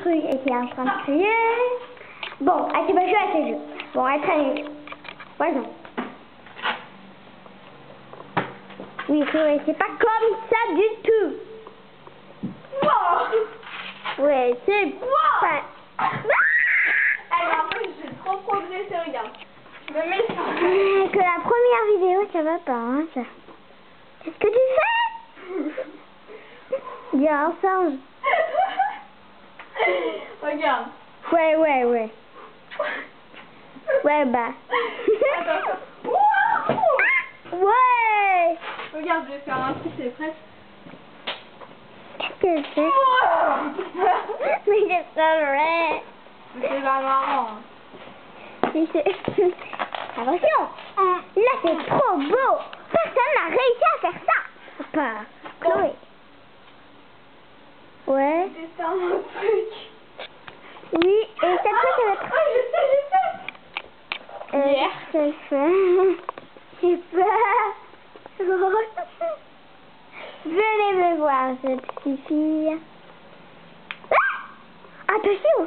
truc et qui est en train de crier. Bon, elle s'est pas jouée à ces jeux. Bon, elle traîne. Ouais, non. Oui, c'est pas comme ça du tout. Wow. Ouais, c'est pas... Alors après, j'ai trop progressé, regarde. Je me mets sur... Que la première vidéo, ça va pas, hein, ça. Qu'est-ce que tu fais? Il y a un singe. Regarde. Ouais. Ouais, bah. Attends. Wow. Ouais. Regarde, je vais faire un truc, c'est presque. Qu'est-ce que c'est? Mais c'est pas vrai. Mais c'est pas marrant. Attention. Là, c'est trop beau. Personne n'a réussi à faire ça. Pas Chloé. Ouais. C'est ça mon truc. Oui, et cette fois, ça va être... je sais. Hier. C'est fait. J'ai peur. Venez me voir, cette petite fille. Ah, attention.